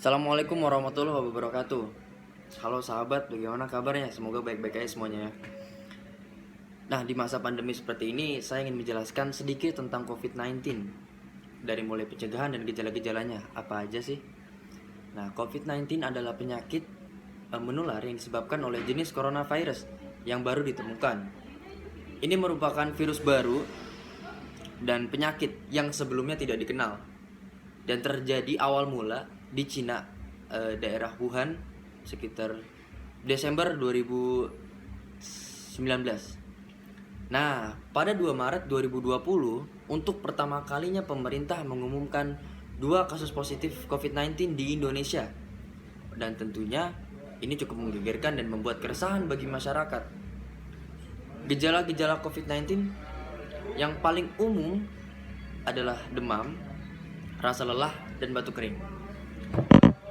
Assalamualaikum warahmatullahi wabarakatuh. Halo sahabat, bagaimana kabarnya? Semoga baik-baik aja semuanya ya. Nah, di masa pandemi seperti ini, saya ingin menjelaskan sedikit tentang COVID-19. Dari mulai pencegahan dan gejala-gejalanya, apa aja sih? Nah, COVID-19 adalah penyakit menular yang disebabkan oleh jenis coronavirus yang baru ditemukan. Ini merupakan virus baru dan penyakit yang sebelumnya tidak dikenal. Dan terjadi awal mula di Cina, daerah Wuhan, sekitar Desember 2019. Nah, pada 2 Maret 2020, untuk pertama kalinya pemerintah mengumumkan 2 kasus positif COVID-19 di Indonesia. Dan tentunya ini cukup menggegerkan dan membuat keresahan bagi masyarakat. Gejala-gejala COVID-19 yang paling umum adalah demam, rasa lelah, dan batuk kering.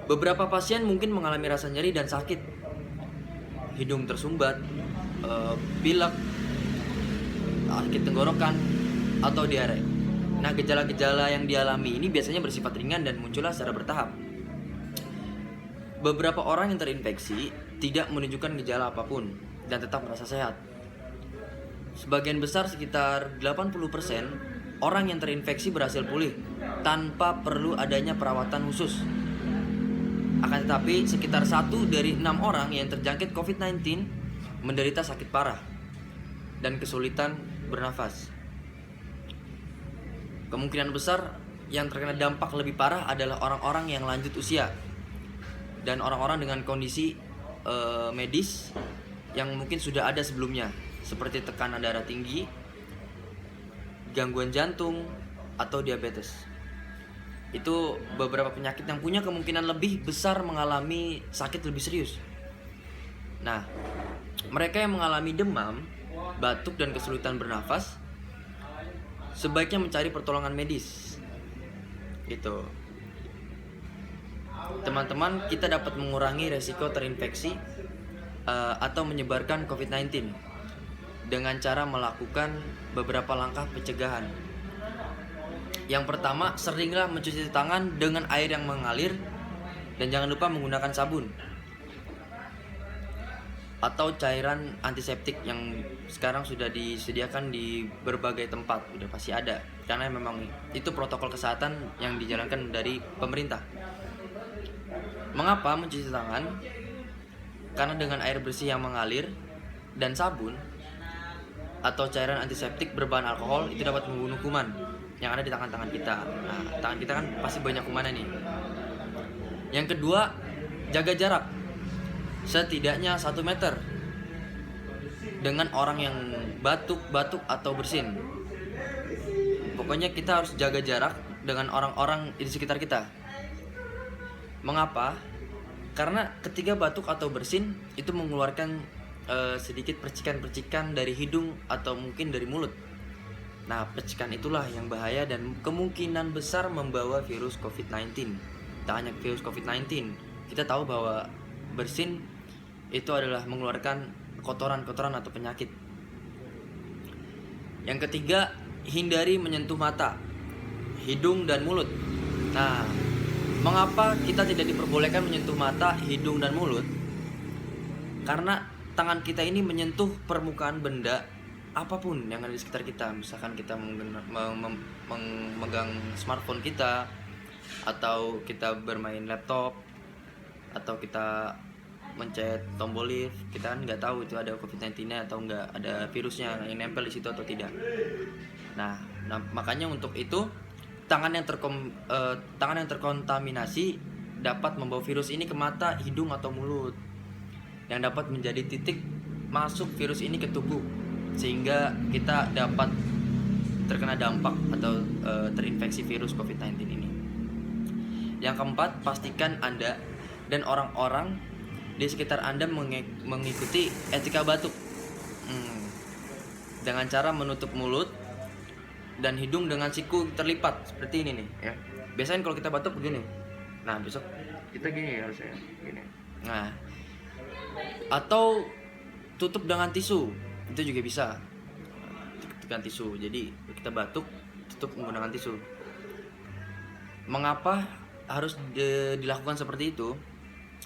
Beberapa pasien mungkin mengalami rasa nyeri dan sakit, hidung tersumbat, pilek, sakit tenggorokan, atau diare. Nah, gejala-gejala yang dialami ini biasanya bersifat ringan dan muncullah secara bertahap. Beberapa orang yang terinfeksi tidak menunjukkan gejala apapun dan tetap merasa sehat. Sebagian besar, sekitar 80%, orang yang terinfeksi berhasil pulih tanpa perlu adanya perawatan khusus. Akan tetapi, sekitar 1 dari 6 orang yang terjangkit COVID-19 menderita sakit parah dan kesulitan bernafas. Kemungkinan besar yang terkena dampak lebih parah adalah orang-orang yang lanjut usia dan orang-orang dengan kondisi medis yang mungkin sudah ada sebelumnya, seperti tekanan darah tinggi, gangguan jantung, atau diabetes. Itu beberapa penyakit yang punya kemungkinan lebih besar mengalami sakit lebih serius. Nah, mereka yang mengalami demam, batuk, dan kesulitan bernafas sebaiknya mencari pertolongan medis. Gitu. Teman-teman, kita dapat mengurangi resiko terinfeksi atau menyebarkan COVID-19 dengan cara melakukan beberapa langkah pencegahan. Yang pertama, seringlah mencuci tangan dengan air yang mengalir dan jangan lupa menggunakan sabun atau cairan antiseptik yang sekarang sudah disediakan di berbagai tempat, sudah pasti ada, karena memang itu protokol kesehatan yang dijalankan dari pemerintah. Mengapa mencuci tangan? Karena dengan air bersih yang mengalir dan sabun atau cairan antiseptik berbahan alkohol itu dapat membunuh kuman yang ada di tangan-tangan kita. Nah, tangan kita kan pasti banyak kumannya nih. Yang kedua, jaga jarak setidaknya 1 meter dengan orang yang batuk atau bersin. Pokoknya kita harus jaga jarak dengan orang-orang di sekitar kita. Mengapa? Karena ketika batuk atau bersin itu mengeluarkan sedikit percikan-percikan dari hidung atau mungkin dari mulut. Nah, percikan itulah yang bahaya dan kemungkinan besar membawa virus COVID-19. Tak hanya virus COVID-19, kita tahu bahwa bersin itu adalah mengeluarkan kotoran-kotoran atau penyakit. Yang ketiga, hindari menyentuh mata, hidung, dan mulut. Nah, mengapa kita tidak diperbolehkan menyentuh mata, hidung, dan mulut? Karena tangan kita ini menyentuh permukaan benda apapun yang ada di sekitar kita. Misalkan kita memegang smartphone kita, atau kita bermain laptop, atau kita mencet tombol lift, kita kan nggak tahu itu ada COVID-19-nya atau nggak, ada virusnya yang nempel di situ atau tidak. Nah, makanya untuk itu tangan yang terkontaminasi dapat membawa virus ini ke mata, hidung, atau mulut, yang dapat menjadi titik masuk virus ini ke tubuh, sehingga kita dapat terkena dampak atau terinfeksi virus COVID-19 ini. Yang keempat, pastikan Anda dan orang-orang di sekitar Anda mengikuti etika batuk dengan cara menutup mulut dan hidung dengan siku terlipat seperti ini nih ya. Biasanya kalau kita batuk begini. Nah, besok kita gini harusnya gini. Nah, atau tutup dengan tisu, itu juga bisa. Dengan tisu. Jadi kita batuk, tutup menggunakan tisu. Mengapa harus dilakukan seperti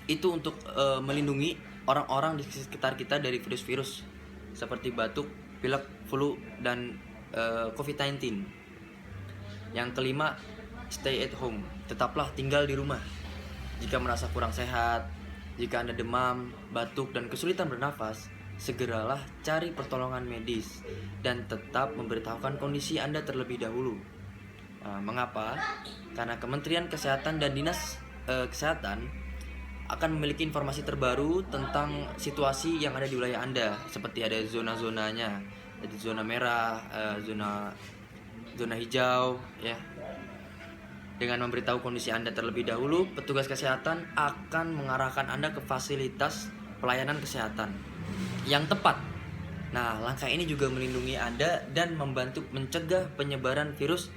itu untuk melindungi orang-orang di sekitar kita dari virus-virus seperti batuk, pilek, flu, dan COVID-19. Yang kelima, stay at home. Tetaplah tinggal di rumah. Jika merasa kurang sehat, jika Anda demam, batuk, dan kesulitan bernafas, segeralah cari pertolongan medis dan tetap memberitahukan kondisi Anda terlebih dahulu. Mengapa? Karena Kementerian Kesehatan dan Dinas Kesehatan akan memiliki informasi terbaru tentang situasi yang ada di wilayah Anda, seperti ada zona-zonanya, ada zona merah, zona hijau, ya. Dengan memberitahu kondisi Anda terlebih dahulu, petugas kesehatan akan mengarahkan Anda ke fasilitas pelayanan kesehatan yang tepat. Nah, langkah ini juga melindungi Anda dan membantu mencegah penyebaran virus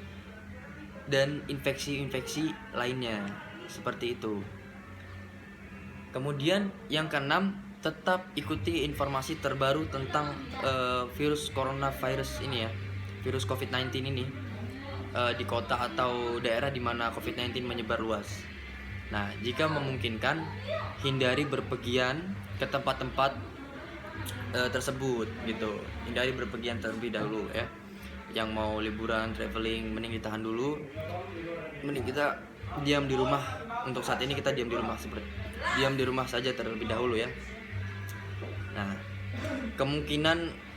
dan infeksi-infeksi lainnya. Seperti itu. Kemudian yang keenam, tetap ikuti informasi terbaru tentang virus coronavirus ini ya, virus COVID-19 ini di kota atau daerah di mana COVID-19 menyebar luas. Nah, jika memungkinkan, hindari berpergian ke tempat-tempat tersebut gitu. Hindari berpergian terlebih dahulu ya. Yang mau liburan, traveling, mending ditahan dulu. Mending kita diam di rumah. Untuk saat ini kita diam di rumah saja terlebih dahulu ya. Nah, kemungkinan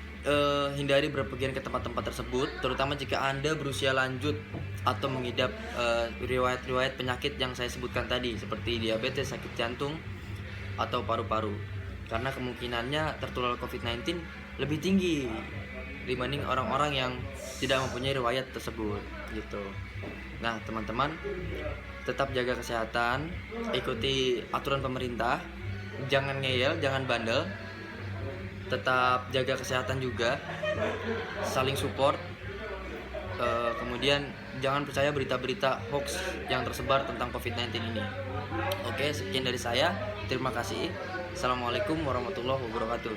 hindari berpergian ke tempat-tempat tersebut, terutama jika Anda berusia lanjut atau mengidap riwayat-riwayat penyakit yang saya sebutkan tadi, seperti diabetes, sakit jantung, atau paru-paru. Karena kemungkinannya tertular COVID-19 lebih tinggi dibanding orang-orang yang tidak mempunyai riwayat tersebut gitu. Nah, teman-teman, tetap jaga kesehatan, ikuti aturan pemerintah, jangan ngeyel, jangan bandel, tetap jaga kesehatan juga, saling support. Kemudian jangan percaya berita-berita hoax yang tersebar tentang COVID-19 ini. Oke, sekian dari saya. Terima kasih. Assalamualaikum warahmatullahi wabarakatuh.